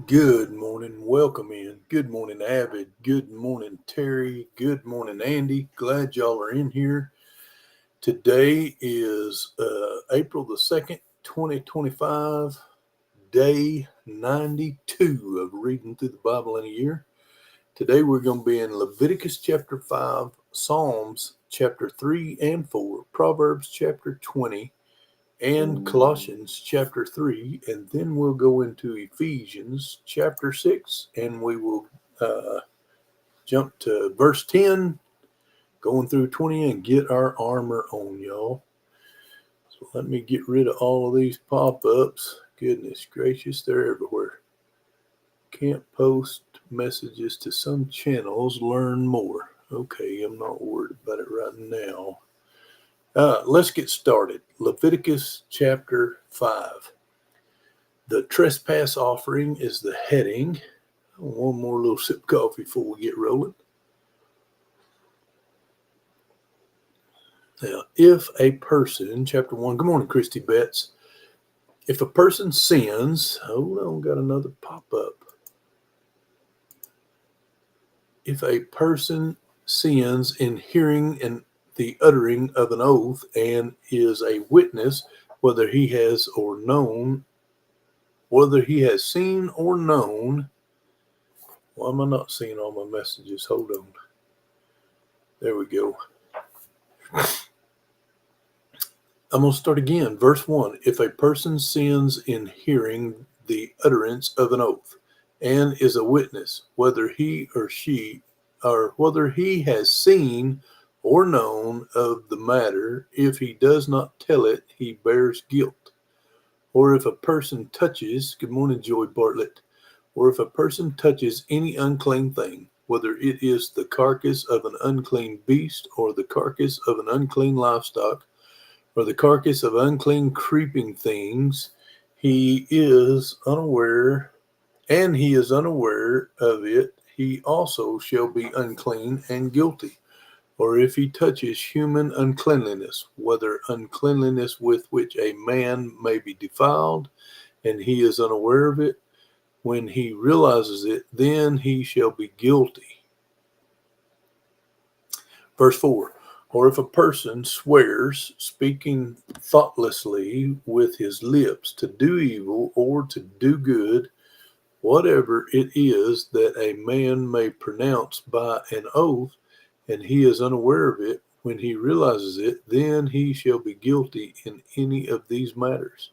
Good morning. Welcome in. Good morning, Avid. Good morning, Terry. Good morning, Andy. Glad y'all are in here. Today is April the 2nd, 2025, day 92 of reading through the Bible in a year. Today we're going to be in Leviticus chapter 5, Psalms chapter 3 and 4, Proverbs chapter 20, and Colossians chapter 3, and then we'll go into Ephesians chapter 6, and we will jump to verse 10, going through 20, and get our armor on, y'all. So let me get rid of all of these pop ups. Goodness gracious, they're everywhere. Can't post messages to some channels, learn more. Okay, I'm not worried about it right now. Let's get started. Leviticus chapter 5. The trespass offering is the heading. One more little sip of coffee before we get rolling. Now, if a person, chapter 1, good morning, Christy Betts. If a person sins, hold on, got another pop up. If a person sins in hearing and the uttering of an oath and is a witness, whether he has seen or known. Why am I not seeing all my messages? Hold on. There we go. I'm going to start again. Verse 1. If a person sins in hearing the utterance of an oath and is a witness, whether he has seen or known of the matter, if he does not tell it, he bears guilt. Or if a person touches, good morning, Joy Bartlett, or if a person touches any unclean thing, whether it is the carcass of an unclean beast or the carcass of an unclean livestock, or the carcass of unclean creeping things, he is unaware of it, he also shall be unclean and guilty. Or if he touches human uncleanliness, whether uncleanliness with which a man may be defiled, and he is unaware of it, when he realizes it, then he shall be guilty. Verse 4. Or if a person swears, speaking thoughtlessly with his lips, to do evil or to do good, whatever it is that a man may pronounce by an oath, and he is unaware of it, when he realizes it, then he shall be guilty in any of these matters.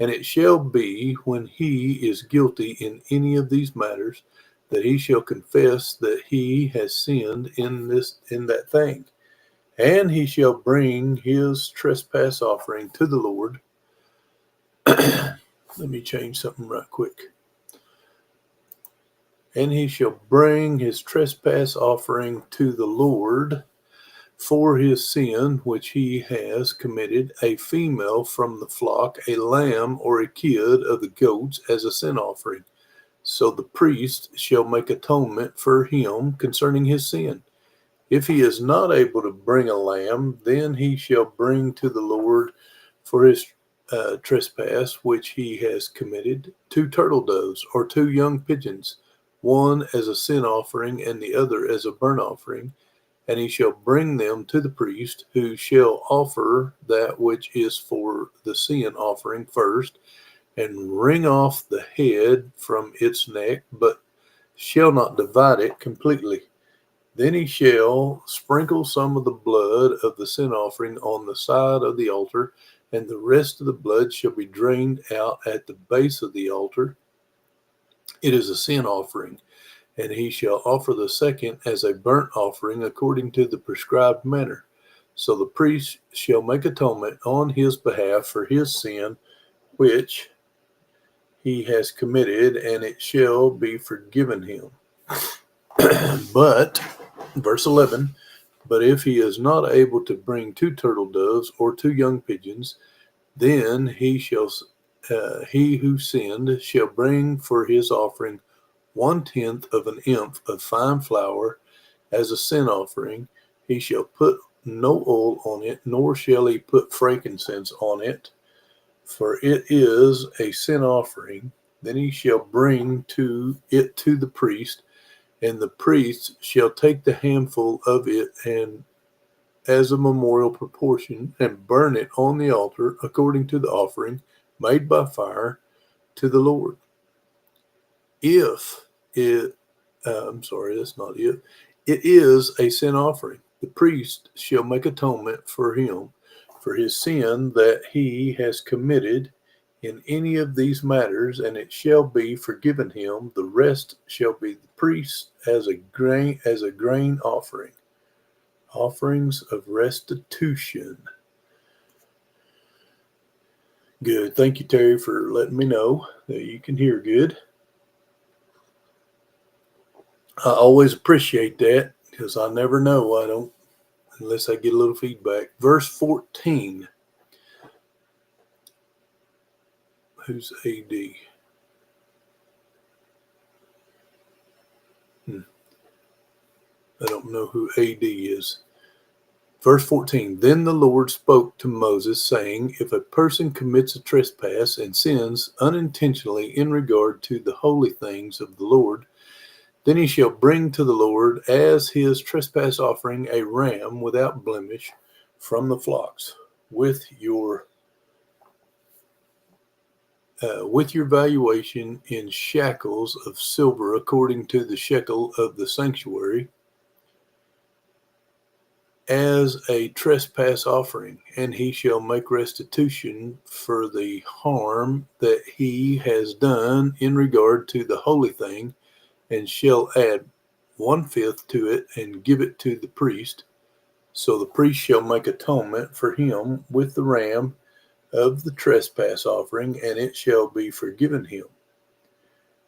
And it shall be, when he is guilty in any of these matters, that he shall confess that he has sinned in that thing. And he shall bring his trespass offering to the Lord. Let me change something right quick. And he shall bring his trespass offering to the Lord for his sin which he has committed, a female from the flock, a lamb or a kid of the goats as a sin offering. So the priest shall make atonement for him concerning his sin. If he is not able to bring a lamb, then he shall bring to the Lord for his trespass which he has committed 2 turtle doves or 2 young pigeons, one as a sin offering and the other as a burnt offering. And he shall bring them to the priest, who shall offer that which is for the sin offering first, and wring off the head from its neck, but shall not divide it completely. Then he shall sprinkle some of the blood of the sin offering on the side of the altar, and the rest of the blood shall be drained out at the base of the altar. It is a sin offering. And he shall offer the second as a burnt offering according to the prescribed manner. So the priest shall make atonement on his behalf for his sin which he has committed, and it shall be forgiven him. But, verse 11, but if he is not able to bring 2 turtle doves or 2 young pigeons, then he who sinned shall bring for his offering 1/10 of an imph of fine flour as a sin offering. He shall put no oil on it, nor shall he put frankincense on it, for it is a sin offering. Then he shall bring it to the priest, and the priest shall take the handful of it and as a memorial proportion and burn it on the altar according to the offering made by fire to the Lord. If it, I'm sorry, that's not it. It is a sin offering. The priest shall make atonement for him for his sin that he has committed in any of these matters, and it shall be forgiven him. The rest shall be the priest as a grain offering. Offerings of restitution. Good. Thank you, Terry, for letting me know that you can hear good. I always appreciate that because I never know. I don't, unless I get a little feedback. Verse 14. Who's AD? I don't know who AD is. Verse 14. Then the Lord spoke to Moses, saying, if a person commits a trespass and sins unintentionally in regard to the holy things of the Lord, then he shall bring to the Lord as his trespass offering a ram without blemish from the flocks, with your valuation in shekels of silver according to the shekel of the sanctuary, as a trespass offering, and he shall make restitution for the harm that he has done in regard to the holy thing, and shall add 1/5 to it and give it to the priest. So the priest shall make atonement for him with the ram of the trespass offering, and it shall be forgiven him.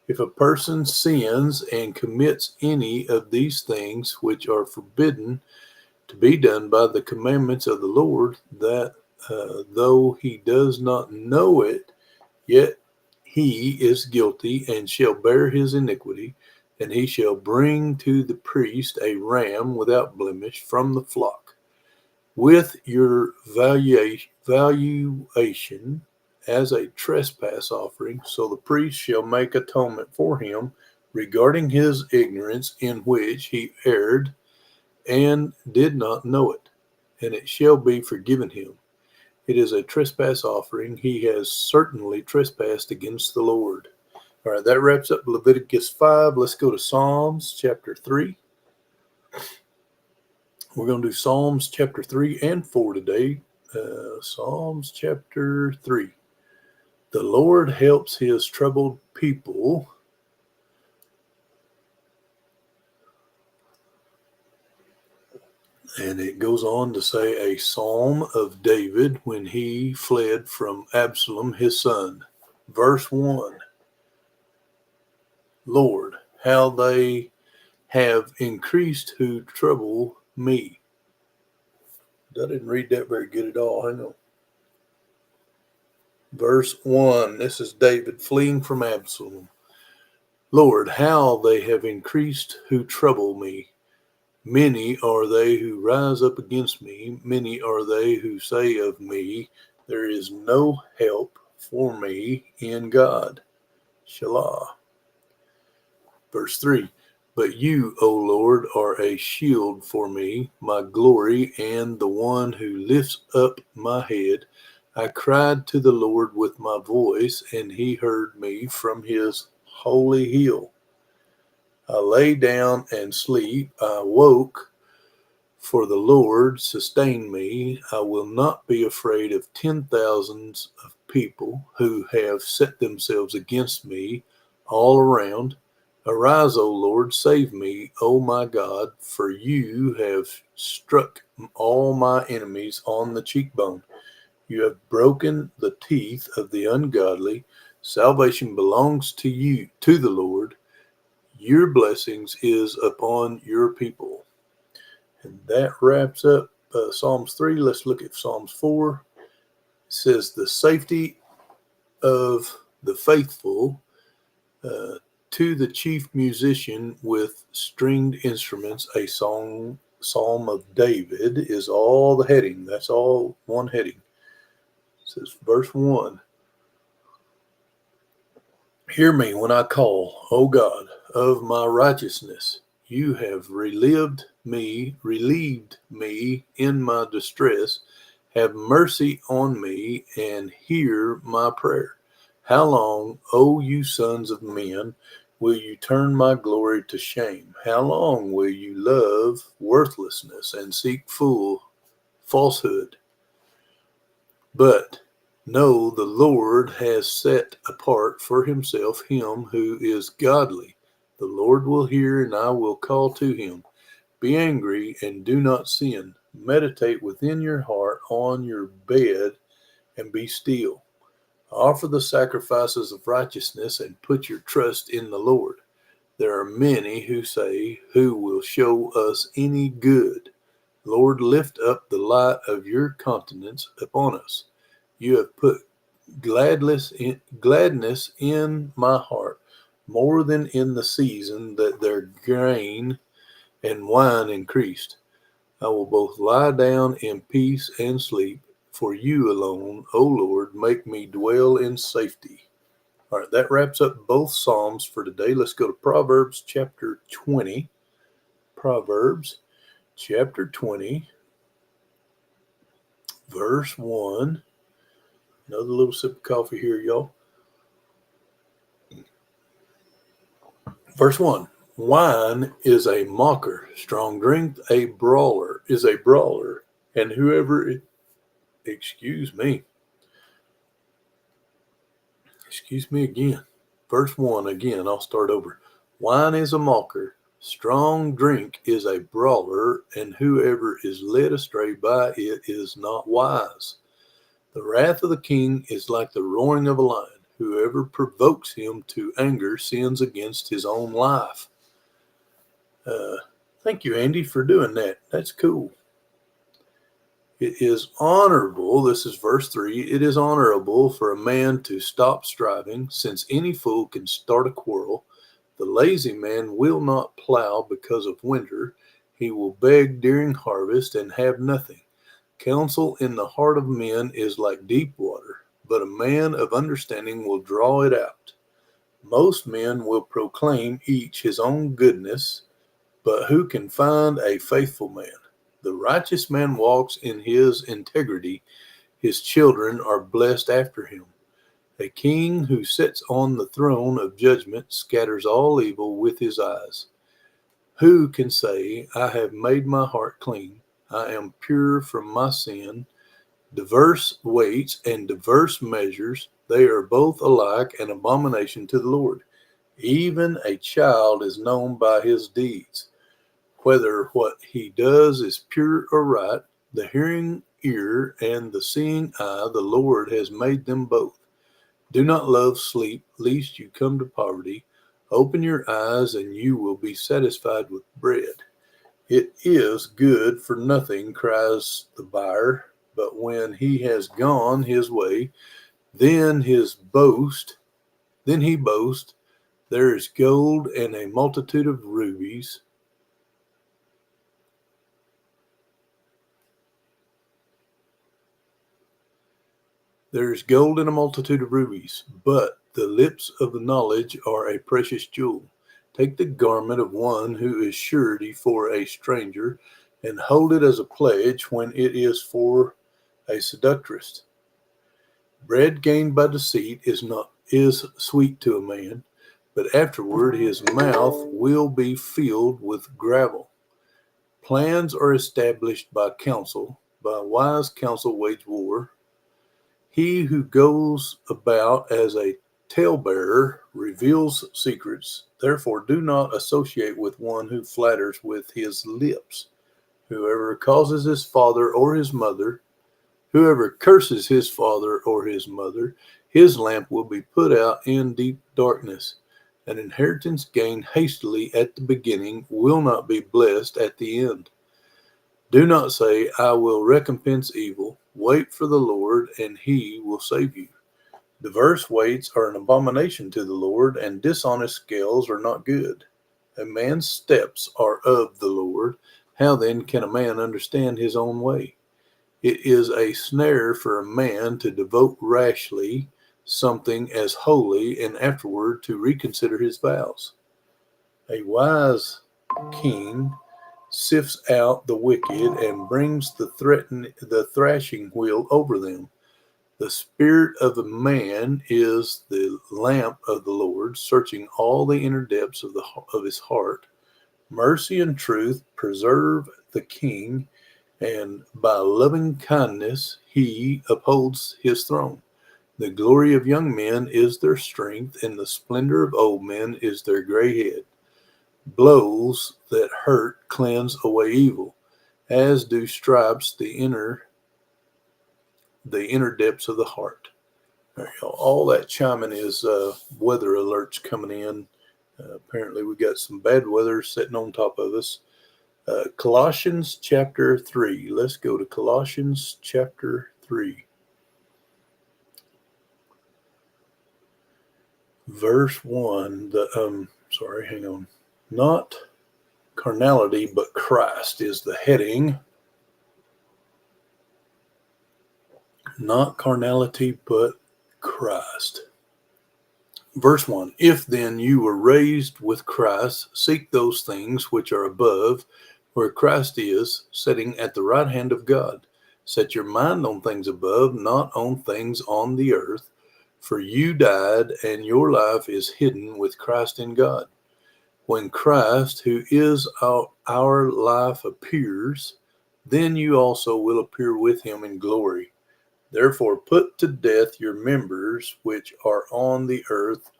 If a person sins and commits any of these things which are forbidden to be done by the commandments of the Lord, that though he does not know it, yet he is guilty and shall bear his iniquity, and he shall bring to the priest a ram without blemish from the flock, with your valuation as a trespass offering. So the priest shall make atonement for him regarding his ignorance in which he erred and did not know it, and it shall be forgiven him. It is a trespass offering. He has certainly trespassed against the Lord. All right, that wraps up Leviticus 5. Let's go to Psalms chapter 3. We're going to do Psalms chapter 3 and 4 today. Psalms chapter 3. The Lord helps his troubled people. And it goes on to say a psalm of David when he fled from Absalom, his son. Verse 1. Lord, how they have increased who trouble me. I didn't read that very good at all. Hang on. Verse 1. This is David fleeing from Absalom. Lord, how they have increased who trouble me. Many are they who rise up against me. Many are they who say of me, there is no help for me in God. Selah. Verse 3. But you, O Lord, are a shield for me, my glory, and the one who lifts up my head. I cried to the Lord with my voice, and he heard me from his holy hill. I lay down and sleep. I woke, for the Lord sustained me. I will not be afraid of 10,000s of people who have set themselves against me all around. Arise, O Lord, save me, O my God, for you have struck all my enemies on the cheekbone. You have broken the teeth of the ungodly. Salvation belongs to you, to the Lord. Your blessings is upon your people. And that wraps up Psalms 3. Let's look at Psalms 4. It says, the safety of the faithful to the chief musician with stringed instruments, a psalm of David is all the heading. That's all one heading. It says, verse 1. Hear me when I call, O God, of my righteousness. You have relieved me in my distress. Have mercy on me and hear my prayer. How long, O you sons of men, will you turn my glory to shame? How long will you love worthlessness and seek falsehood? But know the Lord has set apart for himself him who is godly. The Lord will hear, and I will call to him. Be angry and do not sin. Meditate within your heart on your bed and be still. Offer the sacrifices of righteousness and put your trust in the Lord. There are many who say, who will show us any good? Lord, lift up the light of your countenance upon us. You have put gladness in my heart more than in the season that their grain and wine increased. I will both lie down in peace and sleep, for you alone, O Lord, make me dwell in safety. All right, that wraps up both Psalms for today. Let's go to Proverbs chapter 20. Proverbs chapter 20, verse 1. Another little sip of coffee here, y'all. Verse 1. Wine is a mocker, strong drink is a brawler, and excuse me again. Verse 1 again, I'll start over. Wine is a mocker, strong drink is a brawler, and whoever is led astray by it is not wise. The wrath of the king is like the roaring of a lion. Whoever provokes him to anger sins against his own life. Thank you, Andy, for doing that. That's cool. It is honorable, this is verse 3, it is honorable for a man to stop striving, since any fool can start a quarrel. The lazy man will not plow because of winter. He will beg during harvest and have nothing. Counsel in the heart of men is like deep water, but a man of understanding will draw it out. Most men will proclaim each his own goodness, but who can find a faithful man? The righteous man walks in his integrity. His children are blessed after him. A king who sits on the throne of judgment scatters all evil with his eyes. Who can say, I have made my heart clean? I am pure from my sin. Diverse weights and diverse measures, they are both alike an abomination to the Lord. Even a child is known by his deeds. Whether what he does is pure or right, the hearing ear and the seeing eye, the Lord has made them both. Do not love sleep, lest you come to poverty. Open your eyes, and you will be satisfied with bread. It is good for nothing, cries the buyer, but when he has gone his way, then he boasts, there is gold and a multitude of rubies. There is gold and a multitude of rubies, but the lips of the knowledge are a precious jewel. Take the garment of one who is surety for a stranger, and hold it as a pledge when it is for a seductress. Bread gained by deceit is sweet to a man, but afterward his mouth will be filled with gravel. Plans are established by counsel. By wise counsel wage war. He who goes about as a talebearer reveals secrets. Therefore, do not associate with one who flatters with his lips. Whoever curses his father or his mother, his lamp will be put out in deep darkness. An inheritance gained hastily at the beginning will not be blessed at the end. Do not say, I will recompense evil. Wait for the Lord, and he will save you. Diverse weights are an abomination to the Lord, and dishonest scales are not good. A man's steps are of the Lord. How then can a man understand his own way? It is a snare for a man to devote rashly. something as holy and afterward to reconsider his vows. A wise king sifts out the wicked and brings the thrashing wheel over them. The spirit of a man is the lamp of the Lord, searching all the inner depths of his heart. Mercy and truth preserve the king, and by loving kindness he upholds his throne. The glory of young men is their strength, and the splendor of old men is their gray head. Blows that hurt cleanse away evil, as do stripes the inner depths of the heart. All that chiming is weather alerts coming in. Apparently, we got some bad weather sitting on top of us. Colossians chapter 3. Let's go to Colossians chapter 3. Verse 1. Hang on. Not carnality, but Christ is the heading. Not carnality, but Christ. Verse 1. If then you were raised with Christ, seek those things which are above, where Christ is, sitting at the right hand of God. Set your mind on things above, not on things on the earth. For you died, and your life is hidden with Christ in God. When Christ, who is our life, appears, then you also will appear with him in glory. Therefore put to death your members which are on the earth,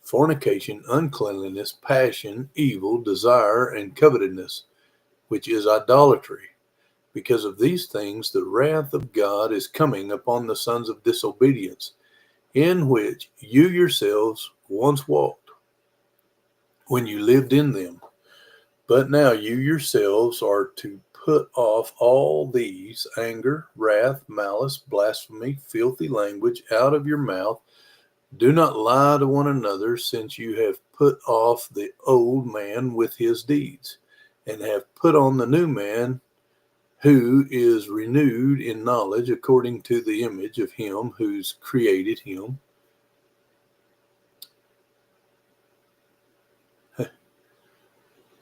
fornication, uncleanliness, passion, evil, desire, and covetousness, which is idolatry. Because of these things the wrath of God is coming upon the sons of disobedience, in which you yourselves once walked, when you lived in them. But now you yourselves are to put off all these: anger, wrath, malice, blasphemy, filthy language out of your mouth. Do not lie to one another, since you have put off the old man with his deeds, and have put on the new man, who is renewed in knowledge according to the image of him who's created him.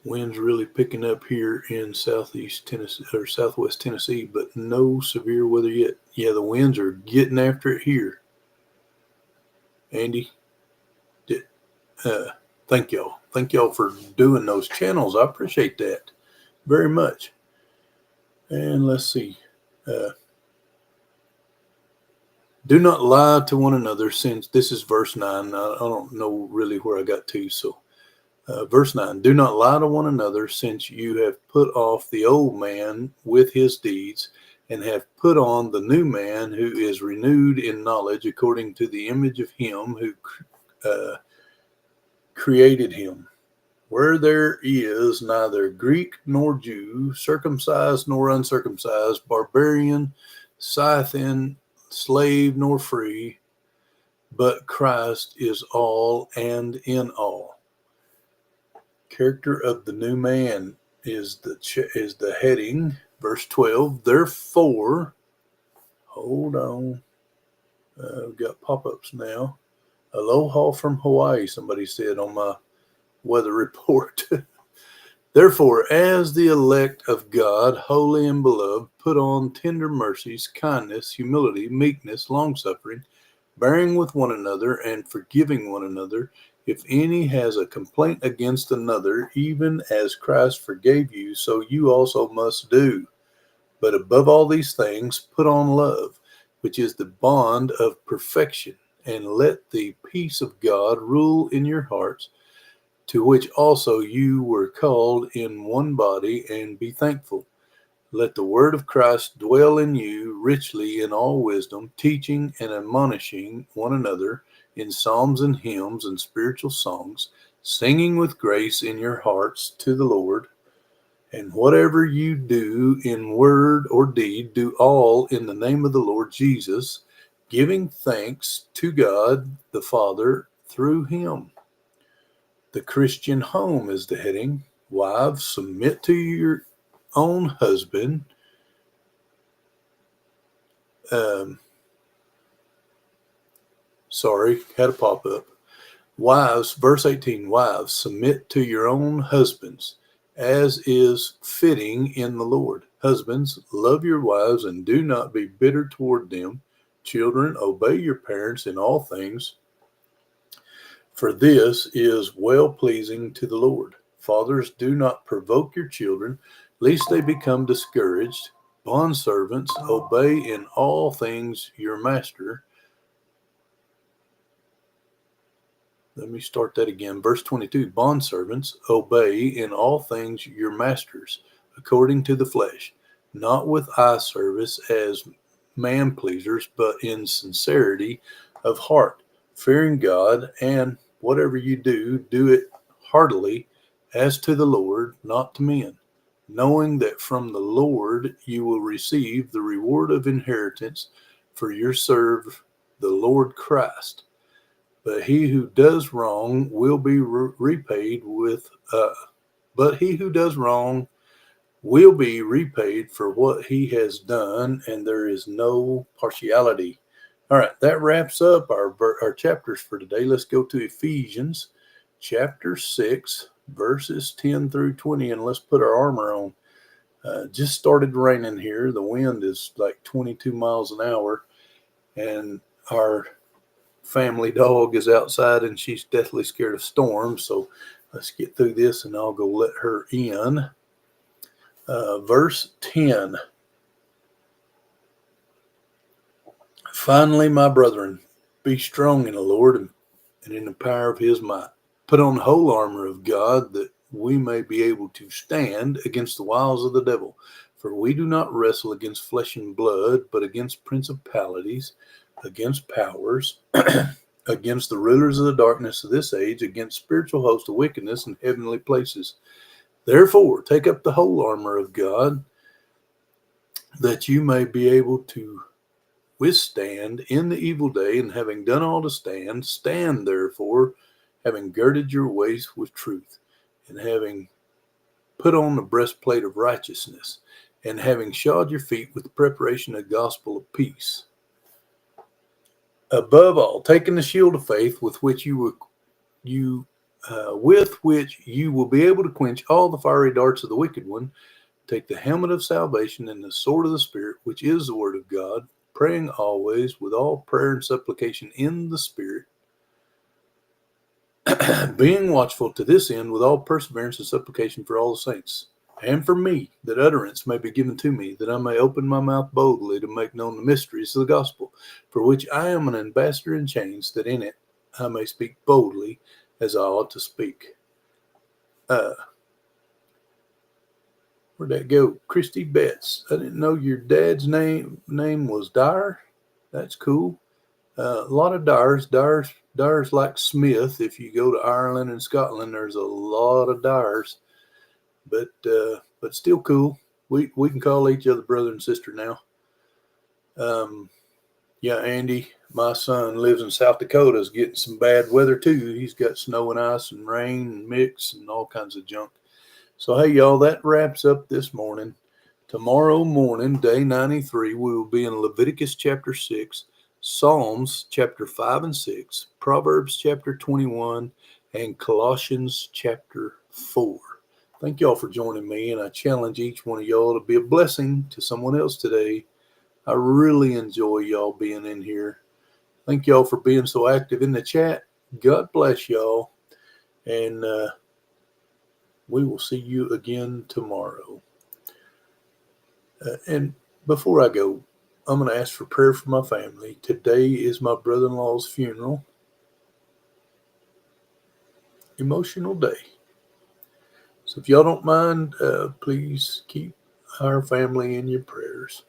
Wind's really picking up here in southeast Tennessee or southwest Tennessee, but no severe weather yet. Yeah, the winds are getting after it here. Andy, thank y'all. Thank y'all for doing those channels. I appreciate that very much. And let's see. Do not lie to one another, since this is verse 9. I don't know really where I got to, so. Verse 9, do not lie to one another, since you have put off the old man with his deeds, and have put on the new man, who is renewed in knowledge according to the image of him who created him. Where there is neither Greek nor Jew, circumcised nor uncircumcised, barbarian, Scythian, slave nor free, but Christ is all and in all. Character of the new man is the heading. Verse 12. Therefore, hold on. We've got pop-ups now. Aloha from Hawaii, somebody said on my weather report. Therefore, as the elect of God, holy and beloved, put on tender mercies, kindness, humility, meekness, longsuffering, bearing with one another and forgiving one another. If any has a complaint against another, even as Christ forgave you, so you also must do. But above all these things, put on love, which is the bond of perfection, and let the peace of God rule in your hearts, to which also you were called in one body, and be thankful. Let the word of Christ dwell in you richly in all wisdom, teaching and admonishing one another in psalms and hymns and spiritual songs, singing with grace in your hearts to the Lord. And whatever you do in word or deed, do all in the name of the Lord Jesus, giving thanks to God the Father through him. The Christian home is the heading. Wives, submit to your own husband. Sorry, had a pop up. Wives, verse 18, wives, submit to your own husbands, as is fitting in the Lord. Husbands, love your wives and do not be bitter toward them. Children, obey your parents in all things, for this is well pleasing to the Lord. Fathers, do not provoke your children, lest they become discouraged. Bondservants, obey in all things your master. Let me start that again. Verse 22, bondservants, obey in all things your masters, according to the flesh, not with eye service as man pleasers, but in sincerity of heart, fearing God, and whatever you do, do it heartily as to the Lord, not to men, knowing that from the Lord you will receive the reward of inheritance, for you serve the Lord Christ. But he who does wrong will be repaid with. But he who does wrong will be repaid for what he has done, and there is no partiality. All right, that wraps up our chapters for today. Let's go to Ephesians chapter 6, verses 10 through 20, and let's put our armor on. Just started raining here. The wind is like 22 miles an hour, and our family dog is outside and she's deathly scared of storms. So let's get through this and I'll go let her in. Verse 10. Finally, my brethren, be strong in the Lord and in the power of his might. Put on the whole armor of God, that we may be able to stand against the wiles of the devil. For we do not wrestle against flesh and blood, but against principalities, against powers, against the rulers of the darkness of this age, against spiritual hosts of wickedness in heavenly places. Therefore, take up the whole armor of God, that you may be able to withstand in the evil day, and having done all to stand, stand therefore, having girded your waist with truth, and having put on the breastplate of righteousness, and having shod your feet with the preparation of the gospel of peace. Above all, taking the shield of faith, with which you will be able to quench all the fiery darts of the wicked one. Take the helmet of salvation and the sword of the Spirit, which is the word of God, praying always with all prayer and supplication in the Spirit, being watchful to this end with all perseverance and supplication for all the saints, and for me, that utterance may be given to me, that I may open my mouth boldly to make known the mysteries of the gospel, for which I am an ambassador in chains, that in it I may speak boldly as I ought to speak. Where'd that go? Christy Betts. I didn't know your dad's name was Dyer. That's cool. A lot of Dyers. Dyers like Smith. If you go to Ireland and Scotland, there's a lot of Dyers. But still cool. We can call each other brother and sister now. Yeah, Andy, my son lives in South Dakota, is getting some bad weather too. He's got snow and ice and rain and mix and all kinds of junk. So, hey, y'all, that wraps up this morning. Tomorrow morning, day 93, we will be in Leviticus chapter 6, Psalms chapter 5 and 6, Proverbs chapter 21, and Colossians chapter 4. Thank y'all for joining me, and I challenge each one of y'all to be a blessing to someone else today. I really enjoy y'all being in here. Thank y'all for being so active in the chat. God bless y'all, and we will see you again tomorrow. And before I go, I'm going to ask for prayer for my family. Today is my brother-in-law's funeral. Emotional day. So if y'all don't mind, please keep our family in your prayers.